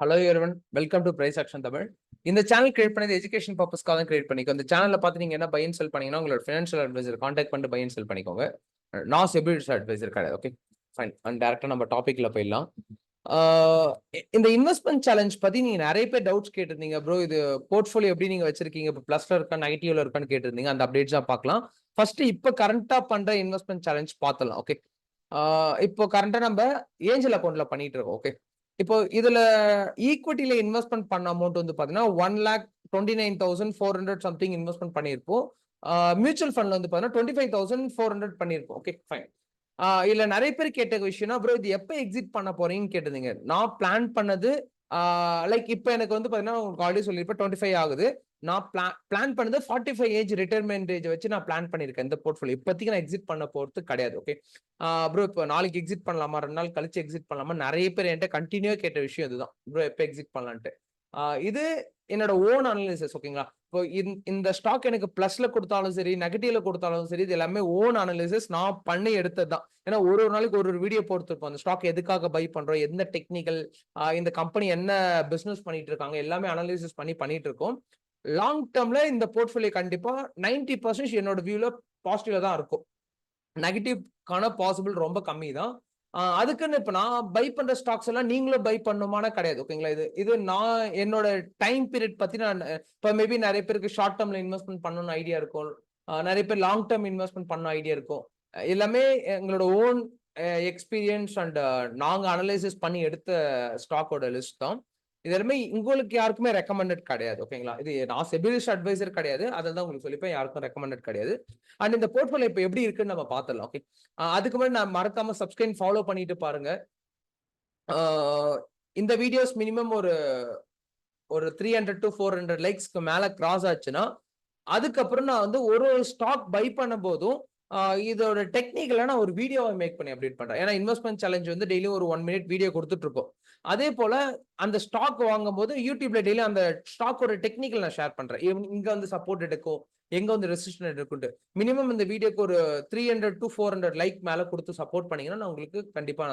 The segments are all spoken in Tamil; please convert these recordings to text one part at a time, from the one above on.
Hello everyone, welcome to price action Tamil. இந்த சேனல் கிரியேட் பண்ணது எஜுகேஷன் பர்பஸ்க்காக தான் கிரியேட் பண்ணிக்கோ. இந்த சேனல்ல பார்த்து நீங்க என்ன பை அண்ட் செல் பண்ணீங்கன்னா உங்களோட ஃபினான்ஷியல் அட்வைசர் கான்டாக்ட் பண்ணிட்டு பை அண்ட் செல் பண்ணிக்கோங்க. நான் செபிலிட்டி அட்வைசர் கிடையாது. Okay fine. அண்ட் டேரக்டா நம்ம டாபிக்ல போயிடலாம். இந்த இன்வெஸ்ட்மெண்ட் சேலஞ்ச் பத்தி நீங்க நிறைய பேர் டவுட்ஸ் கேட்டிருந்தீங்க. ப்ரோ இது போர்ட்ஃபோலியோ எப்படி நீங்க வச்சிருக்கீங்க, இப்போ பிளஸ்ல இருக்கா நெகட்டிவ்ல இருக்கான்னு கேட்டிருந்தீங்க. அந்த அப்டேட்ஸ் தான் பார்க்கலாம். ஃபர்ஸ்ட் இப்போ கரண்டா பண்ற இன்வெஸ்ட்மெண்ட் சேலஞ்ச் பார்த்தலாம். ஓகே, இப்போ கரண்டா நம்ம ஏஞ்சல் அக்கௌண்ட்ல பண்ணிட்டு இருக்கோம். ஓகே, இப்போ இதுல ஈக்விட்டில இன்வெஸ்ட்மெண்ட் பண்ண அமௌண்ட் வந்து பாத்தீங்கன்னா 1,29,400 சம்திங் இன்வெஸ்ட்மெண்ட் பண்ணிருப்போம். மியூச்சுவல் ஃபண்ட்ல வந்து பாத்தீங்கன்னா 25,400 பண்ணிருப்போம். Okay fine. இல்ல நிறைய பேர் கேட்ட விஷயம்னா ப்ரோ இது எப்ப எக்ஸிட் பண்ண போறீங்கன்னு கேட்டிருந்தீங்க. நான் பிளான் பண்ணது லைக் இப்போ எனக்கு வந்து பாத்தீங்கன்னா உங்களுக்கு ஆல்ரெடி சொல்லியிருப்பேன் 25 ஆகுது. நான் பிளான் பண்ணது 45 ஏஜ் ரிட்டையர்மெண்ட் ஏஜ் வச்சு நான் பிளான் பண்ணிருக்கேன் இந்த போர்ட்ஃபோலியோ. இப்போதைக்கு நான் எக்ஸிட் பண்ண போறது கிடையாது. ஓகே ப்ரோ, இப்போ நாளைக்கு எக்ஸிட் பண்ணலாமா, 2 நாள் கழிச்சு எக்ஸிட் பண்ணலாமா, நிறைய பேர் என்கிட்ட கண்டினியூ கேட்ட விஷயம் இதுதான். ப்ரோ எப்போ எக்ஸிட் பண்ணலான்ட்டு. இது என்னோட ஓன் அனலிசிஸ். ஓகேங்களா, இப்போ இந்த ஸ்டாக் எனக்கு பிளஸ்ல கொடுத்தாலும் சரி நெகட்டிவ்ல கொடுத்தாலும் சரி இது எல்லாமே ஓன் அனலிசிஸ் நான் பண்ணி எடுத்தது தான். ஏன்னா ஒரு நாளைக்கு ஒரு வீடியோ போட்டுருப்போம். அந்த ஸ்டாக் எதுக்காக பை பண்றோம், எந்த டெக்னிக்கல், இந்த கம்பெனி என்ன பிசினஸ் பண்ணிட்டு இருக்காங்க, எல்லாமே அனலிசிஸ் பண்ணிட்டு இருக்கோம். லாங் டேர்ம்ல இந்த போர்ட்ஃபோலியோ கண்டிப்பா 90% என்னோட வியூல பாசிட்டிவ்ல தான் இருக்கும். நெகட்டிவ்கான பாசிபிள் ரொம்ப கம்மி தான். அதுக்குன்னு இப்ப நான் பை பண்ற ஸ்டாக்ஸ் எல்லாம் நீங்களும் பை பண்ணுமானா கிடையாது. ஓகேங்களா, இது நான் என்னோட டைம் பீரியட் பத்தி நான் இப்ப மேபி நிறைய பேருக்கு ஷார்ட் டேர்ம்ல இன்வெஸ்ட்மெண்ட் பண்ணணும்னு ஐடியா இருக்கும். நிறைய பேர் லாங் டேர்ம் இன்வெஸ்ட்மெண்ட் பண்ண ஐடியா இருக்கும். எல்லாமே எங்களோட ஓன் எக்ஸ்பீரியன்ஸ் அண்ட் நாங்க அனலைசிஸ் பண்ணி எடுத்த ஸ்டாக்கோட லிஸ்ட் தான். இது எல்லாமே உங்களுக்கு யாருக்குமே ரெக்கமெண்டட் கிடையாது. ஓகேங்களா, இது நான் செபிலிட்டி அட்வைசர் கிடையாது, அதான் உங்களுக்கு சொல்லிப்பேன், யாருக்கும் ரெக்கமெண்டட் கிடையாது. அண்ட் இந்த போர்ட்ஃபோலியோ இப்போ எப்படி இருக்குன்னு நம்ம பார்த்துடலாம். ஓகே, அதுக்கு முன்னாடி நான் மறக்காம சப்ஸ்கிரைப் ஃபாலோ பண்ணிட்டு பாருங்க. இந்த வீடியோஸ் மினிமம் ஒரு 300 to 400 லைக்ஸ்க்கு மேல கிராஸ் ஆச்சுன்னா அதுக்கப்புறம் நான் வந்து ஒரு ஸ்டாக் பை பண்ணும் போதும் இதோட டெக்னிக்கலா நான் ஒரு வீடியோவை மேக் பண்ணி அப்டேட் பண்றேன். ஏன்னா இன்வெஸ்ட்மெண்ட் சேலஞ்ச் வந்து டெய்லி ஒரு 1 மினிட் வீடியோ கொடுத்துட்டு இருக்கோம். அதே போல அந்த ஸ்டாக் வாங்கும் போது யூடியூப்ல டெய்லி அந்த ஸ்டாக்கோட டெக்னிக்கல் நான் ஷேர் பண்றேன். இங்க வந்து சப்போர்ட் எடுக்கும், எங்க வந்து ரெசிஸ்டன்ட் எடுக்கும். மினிமம் இந்த வீடியோக்கு ஒரு 300 to 400 லைக் மேல கொடுத்து சப்போர்ட் பண்ணீங்கன்னா நான் உங்களுக்கு கண்டிப்பா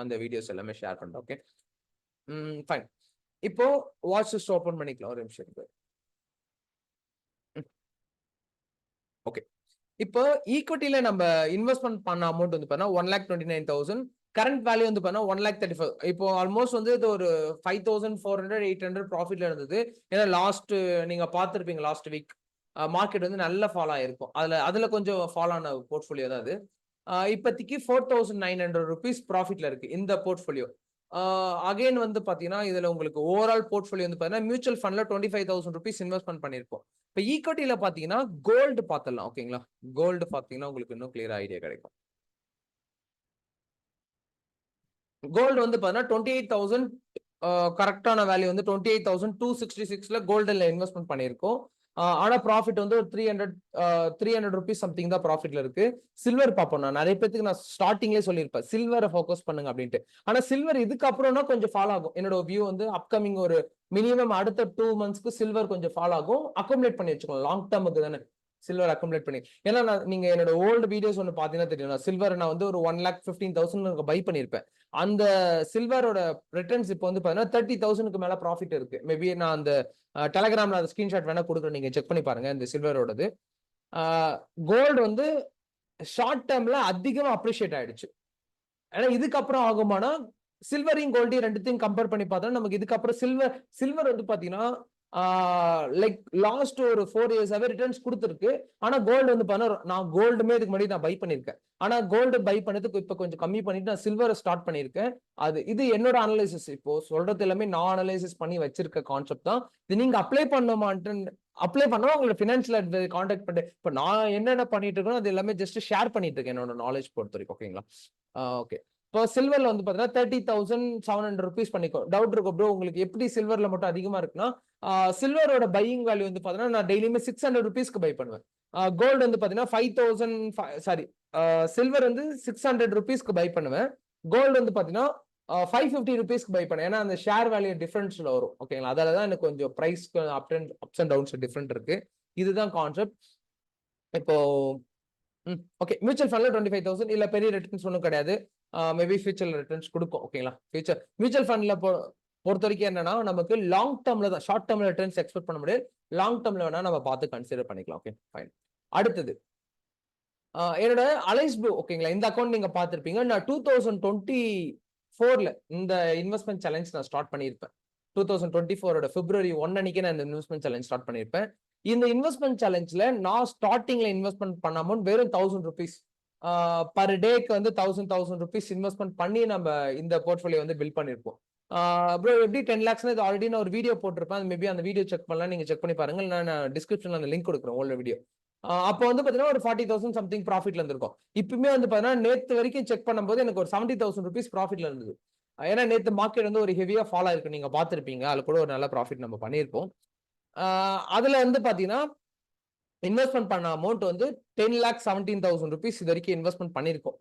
அந்த வீடியோஸ் எல்லாமே ஷேர் பண்றேன். Okay fine. இப்போ வாட்ச் லிஸ்ட் ஓபன் பண்ணிக்கலாம் ஒரு நிமிஷம். ஓகே, இப்போ ஈக்விட்டில நம்ம இன்வெஸ்ட்மெண்ட் பண்ண அமௌண்ட் வந்து பார்த்தா 1,29,000, கரண்ட் வேல்யூ வந்து பார்த்தா 1,35,000. இப்போ ஆல்மோஸ்ட் வந்து இது ஒரு 5,400 800 ப்ராஃபிட்ல இருந்தது. ஏன்னா லாஸ்ட் நீங்க பார்த்துருப்பீங்க லாஸ்ட் வீக் மார்க்கெட் வந்து நல்ல ஃபால் ஆயிருக்கும். அதுல கொஞ்சம் ஃபால் ஆன போர்ட்ஃபோலியோ தான் அது. இப்போதைக்கு 4,900 ருபீஸ் ப்ராஃபிட்ல இருக்கு இந்த போர்ட்ஃபோலியோ. அகைன் வந்து பாத்தீங்கன்னா இதுல உங்களுக்கு ஓவரால் போர்ட்ஃபோலியோ வந்து பாத்தீங்கன்னா மியூச்சுவல் ஃபண்ட்ல 25,000 ருபீஸ் இன்வெஸ்ட்மெண்ட் பண்ணிருப்போம். இப்போ ஈக்விட்டில பாத்தீங்கன்னா கோல்டு பாத்திரலாம். ஓகேங்களா, கோல்டு பாத்தீங்கன்னா உங்களுக்கு இன்னும் கிளியர் ஐடியா கிடைக்கும். கோல்டு வந்து பாத்தீங்கன்னா 28,000 கரெக்டான வேல்யூ வந்து 28,266ல கோல்டுல இன்வெஸ்ட்மெண்ட் பண்ணிருக்கோம். ஆனா ப்ராஃபிட் வந்து ஒரு 300 ருபீஸ் சம்திங் தான் ப்ராஃபிட்ல இருக்கு. சில்வர் பார்ப்போம். நான் நிறைய பேருக்கு நான் ஸ்டார்டிங்லேயே சொல்லியிருப்பேன் சில்வரை ஃபோக்கஸ் பண்ணுங்க அப்படின்ட்டு. ஆனா சில்வர் இதுக்கு அப்புறம்னா கொஞ்சம் ஃபால் ஆகும். என்னோட வியூ வந்து அப்கமிங் ஒரு மினிமம் அடுத்த 2 மந்த்ஸ்க்கு சில்வர் கொஞ்சம் ஃபால் ஆகும். அக்குமுலேட் பண்ணி வச்சுக்கோங்க, லாங் டேர்முக்கு தானே சில்வர் அக்குமுலேட் பண்ணி. ஏன்னா நீங்க என்னோட ஓல்டு வீடியோஸ் ஒன்று பாத்தீங்கன்னா தெரியும், சில்வர் நான் வந்து ஒரு 1,15,000 பை பண்ணிருப்பேன். அந்த சில்வரோட ரிட்டர்ன்ஸ் இப்போ வந்து பாத்தீங்கன்னா 30,000க்கு மேல ப்ராஃபிட் இருக்கு. மேபி நான் அந்த டெலகிராம்ல அந்த ஸ்கிரீன்ஷாட் வேணா கொடுக்குறேன், நீங்க செக் பண்ணி பாருங்க இந்த சில்வரோடது. கோல்டு வந்து ஷார்ட் டேர்ம்ல அதிகமா அப்ரிஷியேட் ஆயிடுச்சு. ஏன்னா இதுக்கப்புறம் ஆகுமானா சில்வரையும் கோல்டையும் ரெண்டுத்தையும் கம்பேர் பண்ணி பார்த்தா நமக்கு இதுக்கப்புறம் சில்வர் வந்து பாத்தீங்கன்னா லைக் லாஸ்ட் ஒரு 4 இயர்ஸாவே ரிட்டர்ன்ஸ் கொடுத்துருக்கு. ஆனா கோல்டு வந்து நான் கோல்டுமே இதுக்கு முன்னாடி நான் பை பண்ணிருக்கேன். ஆனா கோல்டு பை பண்ணதுக்கு இப்ப கொஞ்சம் கம்மி பண்ணிட்டு நான் சில்வரை ஸ்டார்ட் பண்ணிருக்கேன். இது என்னோட அனலைசிஸ். இப்போ சொல்றது எல்லாமே நான் அனலைசிஸ் பண்ணி வச்சிருக்க கான்செப்ட் தான். இது நீங்க அப்ளை பண்ணா உங்களோட ஃபினான்ஷியல் அட்வைசர் கான்டாக்ட் பண்ணிட்டு இப்ப நான் என்னென்ன பண்ணிட்டு இருக்கேன் அது எல்லாமே ஜஸ்ட் ஷேர் பண்ணிட்டு இருக்கேன் என்னோட நாலேஜ் பொறுத்த வரைக்கும். ஓகேங்களா, ஓகே. இப்போ சில்வர்ல வந்து பாத்தீங்கன்னா 30,700 ருபீஸ் பண்ணிக்கோ. டவுட் இருக்கும் ப்ரோ உங்களுக்கு எப்படி சில்வர்ல மட்டும் அதிகமா இருக்குன்னா சில்வரோட பையிங் வேல்யூ வந்து பாத்தீங்கன்னா நான் டெய்லியுமே 600 ருபீஸ்க்கு பை பண்ணுவேன். கோல்டு வந்து பாத்தீங்கன்னா 5,000 சாரி சில்வர் வந்து 600 ருபீஸ்க்கு பை பண்ணுவேன். கோல்டு வந்து பாத்தீங்கன்னா 550 ருபீஸ்க்கு பை பண்ணேன். ஏன்னா அந்த ஷேர் வேல்யூ டிஃபரன்ஸ்ல வரும். ஓகேங்களா, அதாலதான் எனக்கு கொஞ்சம் price ups and downs different இருக்கு. இதுதான் கான்செப்ட். இப்போ ஓகே, மியூச்சுவல் ஃபண்ட்ல 25,000 இல்ல பெரிய ரிட்டர்ன்ஸ் ஒன்றும் கிடையாது. மேபி ஃபியூச்சர்ல ரிட்டர்ன்ஸ் கொடுக்கும். ஓகேங்களா, ஃபியூச்சர் மியூச்சுவல் ஃபண்ட்ல பொறுத்த வரைக்கும் என்னன்னா நமக்கு லாங் டேர்ம்ல தான், ஷார்ட் டேர்ம்ல ரிட்டர்ன்ஸ் எக்ஸ்பெக்ட் பண்ண முடியாது. லாங் டேர்ம்ல வேணா நம்ம பார்த்து கன்சிடர் பண்ணிக்கலாம். Okay fine. அடுத்தது என்னோட அலைஸ் ப்ளூ ஓகேங்களா, இந்த அக்கௌண்ட் நீங்க பார்த்திருப்பீங்க. நான் 2024ல இந்த இன்வெஸ்ட்மெண்ட் சேலஞ்ச் நான் ஸ்டார்ட் பண்ணியிருப்பேன். 2024 February 1 அன்னைக்கு நான் இந்த இன்வெஸ்ட்மெண்ட் சேலஞ்ச் ஸ்டார்ட் பண்ணியிருப்பேன். இந்த இன்வெஸ்ட்மெண்ட் சேலஞ்ச்ல நான் ஸ்டார்டிங்ல இன்வெஸ்ட்மெண்ட் பண்ண அமௌண்ட் வெறும் 1000 rupees. பர் டேக்கு வந்து 1000 rupees இன்வெஸ்ட்மெண்ட் பண்ணி நம்ம இந்த போர்ட்ஃபோலியோ வந்து பில்ட் பண்ணிருப்போம். ப்ரோ எப்படி 10 lakhs இது ஆல்ரெடி நான் ஒரு வீடியோ போட்டிருப்பேன். மேபி அந்த வீடியோ செக் பண்ணலாம், நீங்க செக் பண்ணி பாருங்க. நான் டிஸ்கிரிப்ஷன்ல அந்த லிங்க் கொடுக்குறேன் ஓல்டு வீடியோ. அப்போ வந்து பாத்தீங்கன்னா ஒரு 40,000 சம்திங் ப்ராஃபிட்ல இருந்திருக்கும். இப்பவுமே வந்து பாத்தீங்கன்னா நேத்து வரைக்கும் செக் பண்ணும்போது எனக்கு ஒரு 70,000 rupees ப்ராஃபிட்ல இருந்தது. ஏன்னா நேத்து மார்க்கெட் வந்து ஒரு ஹெவியா ஃபாலோ ஆயிருக்கு, நீங்க பாத்திருப்பீங்க. அதுல கூட ஒரு நல்ல ப்ராஃபிட் நம்ம பண்ணியிருப்போம். அதுல வந்து பாத்தீங்கன்னா இன்வெஸ்ட்மெண்ட் பண்ண அமௌண்ட் வந்து 10,17,000 rupees இது வரைக்கும் இன்வெஸ்ட்மெண்ட் பண்ணிருக்கோம்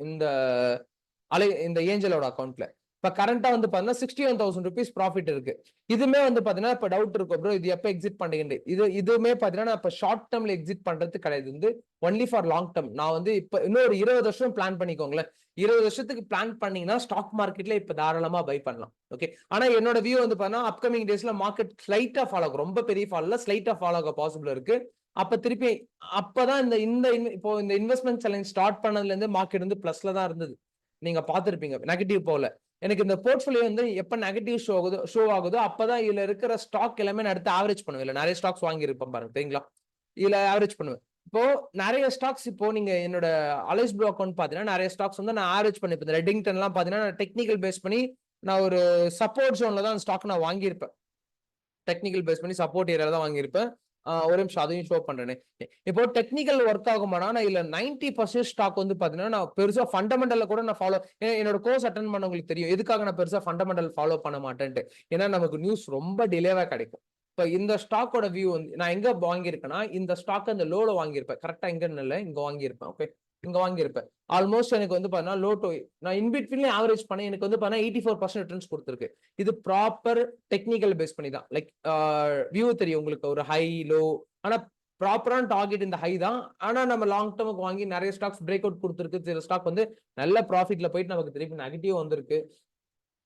இந்த ஏஞ்சலோட அக்கௌண்ட்ல. இப்ப கரண்டா வந்து பாத்தீங்கன்னா 61,000 rupees ப்ராஃபிட் இருக்கு. இதுமே வந்து பாத்தீங்கன்னா இப்ப டவுட் இருக்கும் ப்ரோ இது எப்ப எக்ஸிட் பண்றீங்க. இதுவுமே பாத்தீங்கன்னா இப்ப ஷார்ட் டேர்ம்ல எக்ஸிட் பண்றது கிடையாது, வந்து ஒன்லி ஃபார் லாங் டேர்ம். நான் வந்து இப்ப இன்னும் ஒரு 20 வருஷம் பிளான் பண்ணிக்கோங்களேன். 20 வருஷத்துக்கு பிளான் பண்ணீங்கன்னா ஸ்டாக் மார்க்கெட்ல இப்ப தாராளமா பை பண்ணலாம். ஓகே, ஆனா என்னோட வியூ வந்து பாத்தீங்கன்னா அப்கமிங் டேஸ்ல மார்க்கெட் ஸ்லைட்டா ஃபாலோ ஆகும், ரொம்ப பெரிய ஃபால் ஸ்லைட்டா ஃபாலோ ஆக பாசிபிள் இருக்கு. அப்ப திருப்பி அப்பதான் இப்போ இந்த இன்வெஸ்ட்மெண்ட் சேலஞ்ச் ஸ்டார்ட் பண்ணதுல இருந்து மார்க்கெட் வந்து பிளஸ்ல தான் இருந்தது. நீங்க பாத்திருப்பீங்க, நெகட்டிவ் போல. எனக்கு இந்த போர்ட்ஃபோலியோ வந்து எப்ப நெகட்டிவ் ஷோ ஆகுதோ அப்பதான் இதுல இருக்கிற ஸ்டாக் எல்லாமே நான் எடுத்து ஆவரேஜ் பண்ணுவேன். இல்ல நிறைய ஸ்டாக்ஸ் வாங்கி இருப்பேன் பாருங்க, சரிங்களா? இதுல ஆவரேஜ் பண்ணுவேன். இப்போ நிறைய ஸ்டாக்ஸ், இப்போ நீங்க என்னோட அலைஸ் ப்ளூ அக்கௌண்ட் பாத்தீங்கன்னா நிறைய ஸ்டாக்ஸ் வந்து நான் ஆவரேஜ் பண்ணிப்பேன். ரெட்டிங்டன் எல்லாம் பாத்தீங்கன்னா டெக்னிக்கல் பேஸ் பண்ணி நான் ஒரு சப்போர்ட் ஜோன்ல தான் ஸ்டாக் நான் வாங்கியிருப்பேன். டெக்னிக்கல் பேஸ் பண்ணி சப்போர்ட் ஏரியால தான் வாங்கியிருப்பேன். ஒரு நிமிஷம் அதையும் ஷோ பண்றேன். இப்போ டெக்னிக்கல் ஒர்க் ஆகுமானா நான் இல்ல 90% ஸ்டாக் வந்து பாத்தீங்கன்னா நான் பெருசா ஃபண்டமெண்டல்ல கூட நான் ஃபாலோ, என்னோட கோர்ஸ் அட்டென்ட் பண்ணவங்களுக்கு தெரியும் எதுக்காக நான் பெருசா ஃபண்டமெண்டல் ஃபாலோ பண்ண மாட்டேன்ட்டு. ஏன்னா நமக்கு நியூஸ் ரொம்ப டிலேவா கிடைக்கும். இப்ப இந்த ஸ்டாக்கோட வியூ வந்து நான் எங்க வாங்கியிருக்கேன்னா இந்த ஸ்டாக் அந்த லோல வாங்கியிருப்பேன். கரெக்டா எங்கன்னு இல்லை, இங்க வாங்கியிருப்பேன். ஓகே, இங்க வாங்கியிருப்பேன். ஆல்மோஸ்ட் எனக்கு வந்து பாத்தீங்கன்னா லோ டு நான் இன்பிட்வீன்ல ஆவரேஜ் பண்ணி எனக்கு வந்து பாத்தீங்கன்னா 84% ரிட்டர்ன்ஸ் கொடுத்துருக்கு. இது ப்ராப்பர் டெக்னிக்கல் பேஸ் பண்ணி தான். லைக் வியூ தெரியும் உங்களுக்கு, ஒரு ஹை லோ, ஆனா ப்ராப்பரான டார்கெட் இந்த ஹை தான். ஆனா நம்ம லாங் டேர்முக்கு வாங்கி நிறைய ஸ்டாக்ஸ் பிரேக் அவுட் கொடுத்துருக்கு. சில ஸ்டாக் வந்து நல்ல ப்ராஃபிட்ல போயிட்டு நமக்கு திருப்பி நெகட்டிவ் வந்திருக்கு.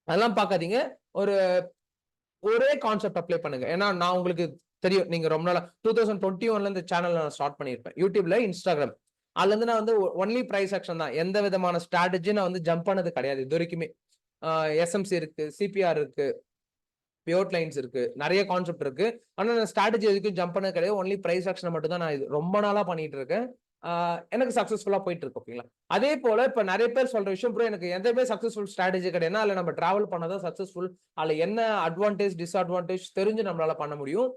அதெல்லாம் பார்க்காதீங்க. ஒரே கான்செப்ட் அப்ளை பண்ணுங்க. ஏன்னா நான் உங்களுக்கு தெரியும், நீங்க ரொம்ப நாளா 2021ல இந்த சேனல் நான் ஸ்டார்ட் பண்ணியிருப்பேன். யூடியூப்ல, இன்ஸ்டாகிராம். அதுல இருந்து நான் வந்து ஒன்லி பிரைஸ் ஆக்ஷன் தான். எந்த விதமான ஸ்ட்ராட்டஜி நான் வந்து ஜம்ப் பண்ணது கிடையாது இது வரைக்குமே. எஸ்எம்சி இருக்கு, சிபிஆர் இருக்கு, பியோட் லைன்ஸ் இருக்கு, நிறைய கான்செப்ட் இருக்கு. ஆனா நான் ஸ்ட்ராட்டஜி எதுக்கும் ஜம்ப் பண்ணது கிடையாது. ஒன்லி பிரைஸ் ஆக்ஷன் மட்டும் தான் நான் இது ரொம்ப நாளா பண்ணிட்டு இருக்கேன். எனக்கு சக்சஸ்ஃபுல்லா போயிட்டு இருக்கு. ஓகேங்களா? அதே போல இப்ப நிறைய பேர் சொல்ற விஷயம், ப்ரோ எனக்கு எந்தமே சக்சஸ்ஃபுல் ஸ்ட்ராட்டஜி கிடையாது, அதுல நம்ம டிராவல் பண்ணாதான் சக்சஸ்ஃபுல், அதுல என்ன அட்வான்டேஜ் டிஸ்அட்வான்டேஜ் தெரிஞ்சு நம்மளால பண்ண முடியும்.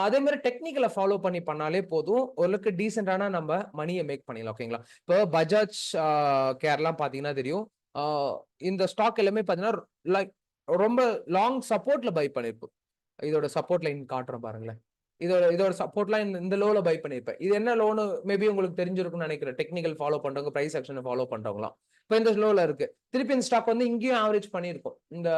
அதே மாதிரி டெக்னிக்கலை ஃபாலோ பண்ணி பண்ணாலே போதும், ஓரளவுக்கு டீசென்டான நம்ம மணியை மேக் பண்ணிடலாம். ஓகேங்களா? இப்போ பஜாஜ் கேர்லாம் பாத்தீங்கன்னா தெரியும், இந்த ஸ்டாக் எல்லாமே பாத்தீங்கன்னா லைக் ரொம்ப லாங் சப்போர்ட்ல பை பண்ணிருப்போம். இதோட சப்போர்ட் லைன் காட்டுறேன் பாருங்களேன். இதோட சப்போர்ட் லைன் இந்த லோல பை பண்ணிருப்பேன். இது என்ன லோனு மேபி உங்களுக்கு தெரிஞ்சிருக்கும்னு நினைக்கிறேன். டெக்னிக்கல் ஃபாலோ பண்றவங்க, பிரைஸ் ஆக்ஷனை ஃபாலோ பண்றவங்களாம். இப்போ இந்த லோல இருக்கு. திருப்பி இந்த ஸ்டாக் வந்து இங்கேயும் ஆவரேஜ் பண்ணிருக்கும். இந்த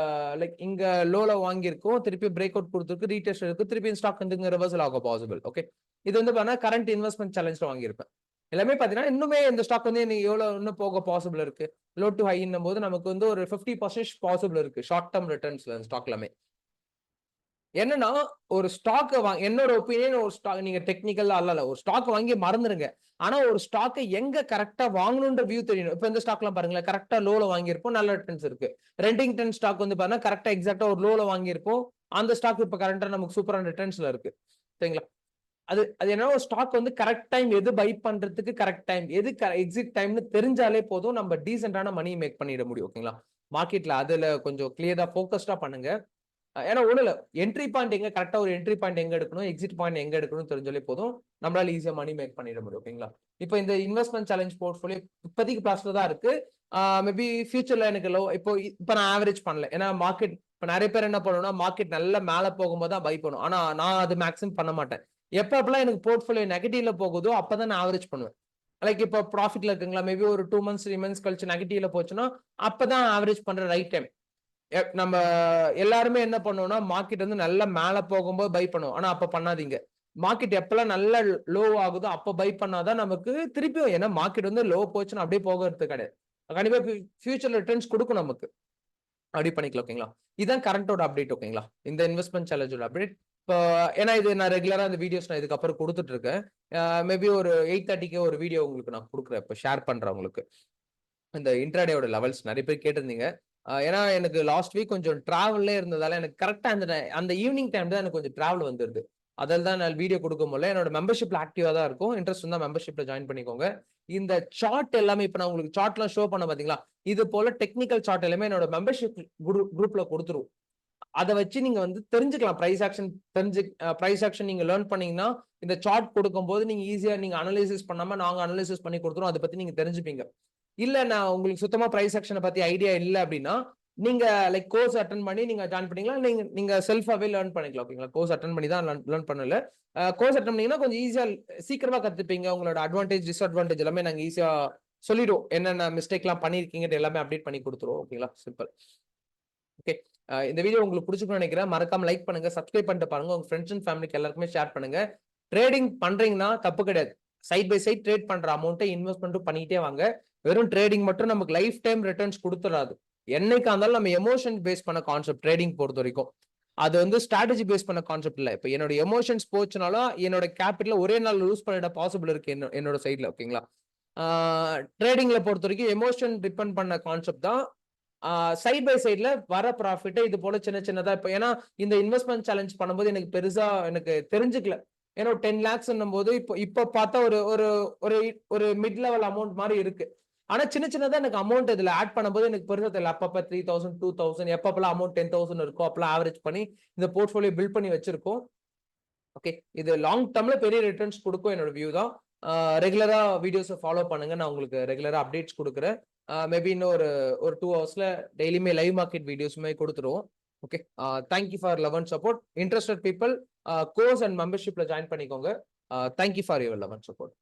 லைக் இங்க லோல வாங்கியிருக்கும், திருப்பி பிரேக் அவுட் கொடுத்துருக்கு, ரீடெஸ்ட் இருக்கு, திருப்பி இந்த ஸ்டாக் வந்து ரிவர்சல் ஆக பாசிபிள். ஓகே, இது வந்து பாத்தீங்கன்னா கரண்ட் இன்வெஸ்ட்மெண்ட் சேலஞ்ச்ல வாங்கியிருப்பேன். எல்லாமே பாத்தீங்கன்னா இன்னுமே இந்த ஸ்டாக் வந்து எவ்வளவு இன்னும் போக பாசிபிள் இருக்கு. லோ டு ஹைன்னும் போது நமக்கு வந்து ஒரு 50% பாசிபிள் இருக்கு ஷார்ட் டேர்ம் ரிட்டர்ன்ஸ்ல ஸ்டாக் எல்லாமே. என்னன்னா ஒரு ஸ்டாக் என்னோட ஒப்பீனியன், ஒரு ஸ்டாக் நீங்க டெக்னிக்கல் அல்ல, ஒரு ஸ்டாக் வாங்கி மறந்துருங்க. ஆனா ஒரு ஸ்டாக்கை எங்க கரெக்டா வாங்கணும்ன்ற வியூ தெரியணும். இப்ப இந்த ஸ்டாக் எல்லாம் பாருங்களேன், கரெக்டா லோல வாங்கியிருப்போம், நல்ல ரிட்டர்ன்ஸ் இருக்கு. ரெண்டிங்டன் ஸ்டாக் வந்து பாருங்க கரெக்டா எக்ஸாக்டா ஒரு லோல வாங்கியிருப்போம், அந்த ஸ்டாக் இப்ப கரெக்டா நமக்கு சூப்பரான ரிட்டர்ன்ஸ்ல இருக்கு. சரிங்களா? அது அது என்ன, ஒரு ஸ்டாக் வந்து கரெக்ட் டைம் எது பை பண்றதுக்கு, கரெக்ட் டைம் எது எக்ஸிட் டைம்னு தெரிஞ்சாலே போதும், நம்ம டீசென்டான மணி மேக் பண்ணிட முடியும். ஓகேங்களா? மார்க்கெட்ல அதுல கொஞ்சம் கிளியரா போக்கஸ்டா பண்ணுங்க. ஏன்னா ஒண்ணு இல்ல, என்ட்ரி பாயிண்ட் எங்க கரெக்டா, ஒரு என்ட்ரி பாயிண்ட் எங்க எடுக்கணும், எக்ஸிட் பாயிண்ட் எங்க எடுக்கணும் தெரிஞ்சாலே போதும், நம்மளால ஈஸியா மணி மேக் பண்ணிட முடியும். ஓகேங்களா? இப்போ இந்த இன்வெஸ்ட்மெண்ட் சேலஞ்ச் போர்ட்ஃபோலியோ இப்போதைக்கு பிளஸ்ல தான் இருக்கு. மேபி ஃபியூச்சர்ல எனக்கு இப்போ நான் ஆவரேஜ் பண்ணல. ஏன்னா மார்க்கெட் இப்ப நிறைய பேர் என்ன பண்ணுவோம்னா, மார்க்கெட் நல்லா மேல போகும்போது தான் பை பண்ணும். ஆனா நான் அது மேக்ஸிமம் பண்ண மாட்டேன். எப்பப்பெல்லாம் எனக்கு போர்ட்ஃபோலியோ நெகட்டிவ்ல போகுதோ அப்பதான் நான் ஆவரேஜ் பண்ணுவேன். லைக் இப்போ ப்ராஃபிட்ல இருக்குங்களா, மேபி ஒரு 2 months 3 months கழிச்சு நெகட்டிவ்ல போச்சுன்னா அப்பதான் ஆவரேஜ் பண்ற ரைட் டைம். நம்ம எல்லாருமே என்ன பண்ணுவோம்னா, மார்க்கெட் வந்து நல்லா மேல போகும்போது பை பண்ணுவோம். ஆனா அப்ப பண்ணாதீங்க. மார்க்கெட் எப்பெல்லாம் நல்லா லோ ஆகுதோ அப்ப பை பண்ணாதான் நமக்கு திருப்பியும், ஏன்னா மார்க்கெட் வந்து லோ போச்சுன்னா அப்படியே போகிறது கிடையாது. கண்டிப்பா ஃபியூச்சர்ல ரிட்டர்ன்ஸ் கொடுக்கும் நமக்கு. அப்படி பண்ணிக்கலாம். ஓகேங்களா? இதான் கரண்டோட அப்டேட். ஓகேங்களா? இந்த இன்வெஸ்ட்மெண்ட் சேலஞ்சோட அப்டேட். இப்போ ஏன்னா இது நான் ரெகுலரா இந்த வீடியோஸ் நான் இதுக்கப்புறம் கொடுத்துட்டு இருக்கேன். மேபி ஒரு 8:30க்கு ஒரு வீடியோ உங்களுக்கு நான் கொடுக்குறேன். இப்போ ஷேர் பண்றேன் உங்களுக்கு. இந்த இன்ட்ராடேயோட லெவல்ஸ் நிறைய பேர் கேட்டிருந்தீங்க. ஏன்னா எனக்கு லாஸ்ட் வீக் கொஞ்சம் டிராவல்லே இருந்ததால எனக்கு கரெக்டா அந்த ஈவினிங் டைம் தான் எனக்கு கொஞ்சம் டிராவல் வந்துருது. அதில் தான் நான் வீடியோ கொடுக்க முடியல. என்னோட மெம்பர்ஷிப்ல ஆக்டிவா தான் இருக்கும். இன்ட்ரெஸ்ட் இருந்தா மெம்பர்ஷிப்ல ஜாயின் பண்ணிக்கோங்க. இந்த சார்ட் எல்லாமே இப்ப நான் உங்களுக்கு சார்ட்லாம் ஷோ பண்ண பாத்தீங்களா? இது போல டெக்னிக்கல் சார்ட் எல்லாமே என்னோட மெம்பர்ஷிப் குரூப்ல கொடுத்துரும். அதை வச்சு நீங்க வந்து தெரிஞ்சுக்கலாம். பிரைஸ் ஆக்ஷன் நீங்க லேர்ன் பண்ணீங்கன்னா இந்த சார்ட் கொடுக்கும்போது நீங்க ஈஸியா நீங்க அனலைசிஸ் பண்ணாம நாங்க அனலைசிஸ் பண்ணி கொடுத்துரும். அதை பத்தி நீங்க தெரிஞ்சுப்பீங்க. இல்ல நான் உங்களுக்கு சுத்தமா பிரைஸ் ஆக்ஷனை பத்தி ஐடியா இல்ல அப்படின்னா நீங்க லைக் கோர்ஸ் அட்டன் பண்ணி நீங்க ஜாயின் பண்ணீங்களா? நீங்க செல்ஃபாவே லேர்ன் பண்ணிக்கலாம். ஓகேங்களா? கோர்ஸ் அட்டன் பண்ணி தான் லேர்ன் பண்ணல. கோர்ஸ் அட்டன் பண்ணீங்கன்னா கொஞ்சம் ஈஸியா சீக்கிரமா கத்துப்பீங்க. உங்களோட அட்வான்டேஜ் டிஸ்அட்வான்டேஜ் எல்லாமே நாங்க ஈஸியா சொல்லிடுவோம். என்னென்ன மிஸ்டேக் எல்லாம் பண்ணிருக்கீங்க எல்லாமே அப்டேட் பண்ணி கொடுத்துருவோம். ஓகேங்களா? சிம்பிள். ஓகே. இந்த வீடியோ உங்களுக்கு பிடிச்சிருக்கும்னு நினைக்கிறேன். மறக்காம லைக் பண்ணுங்க, சப்ஸ்கிரைப் பண்ணிட்டு பாருங்க. உங்க ஃப்ரெண்ட்ஸ் அண்ட் ஃபேமிலிக்கு எல்லாருக்குமே ஷேர் பண்ணுங்க. ட்ரேடிங் பண்றீங்கன்னா தப்பு கிடையாது. சைட் பை சைட் ட்ரேட் பண்ற அமௌண்ட்டை இன்வெஸ்ட்மெண்ட்டும் பண்ணிட்டே வாங்க. வெறும் ட்ரேடிங் மட்டும் நமக்கு லைஃப் டைம் ரிட்டர்ன்ஸ் கொடுத்துடாது. என்னைக்கா இருந்தாலும் நம்ம எமோஷன் பேஸ் பண்ண கான்செப்ட் ட்ரேடிங் பொறுத்த வரைக்கும். அது வந்து ஸ்ட்ராட்டஜி பேஸ் பண்ண கான்செப்ட் இல்ல. இப்போ என்னோட எமோஷன்ஸ் போச்சுனாலும் என்னோட கேபிட்டல் ஒரே நாள் லூஸ் பண்ணிட பாசிபிள் இருக்கு என்னோட சைட்ல. ஓகேங்களா? ட்ரேடிங்ல பொறுத்த வரைக்கும் எமோஷன் டிபெண்ட் பண்ண கான்செப்ட் தான். சைட் பை சைட்ல வர ப்ராஃபிட்டை இது போல சின்ன சின்னதா இப்போ ஏன்னா இந்த இன்வெஸ்ட்மெண்ட் சேலஞ்ச் பண்ணும்போது எனக்கு பெருசா எனக்கு தெரிஞ்சுக்கல. ஏன்னா 10 lakhs போது இப்போ பார்த்தா ஒரு ஒரு ஒரு ஒரு மிட் லெவல் அமௌண்ட் மாதிரி இருக்கு. ஆனா சின்ன சின்னதா எனக்கு அமௌண்ட் இதுல ஆட் பண்ணும்போது எனக்கு பெருசா தெரியல. அப்பப்ப 3000 2000 எப்பப்பெல்லாம் அமௌண்ட் 10,000 இருக்கும் அப்பெல்லாம் ஆவரேஜ் பண்ணி இந்த போர்ட்ஃபோலியோ பில்ட் பண்ணி வச்சிருக்கோம். ஓகே. இது லாங் டேர்ம்ல பெரிய ரிட்டர்ன்ஸ் கொடுக்கும் என்னோட வியூ தான். ரெகுலரா வீடியோஸை ஃபாலோ பண்ணுங்க. நான் உங்களுக்கு ரெகுலரா அப்டேட்ஸ் கொடுக்குறேன். மேபி இன்னும் ஒரு 2 ஹவர்ஸ்ல டெய்லியுமே லைவ் மார்க்கெட் வீடியோஸுமே கொடுத்துருவோம். Okay. Thank you for love and support. Interested people course and மெம்பர்ஷிப்ல ஜாயின் பண்ணிக்கோங்க. Thank you for your love and support.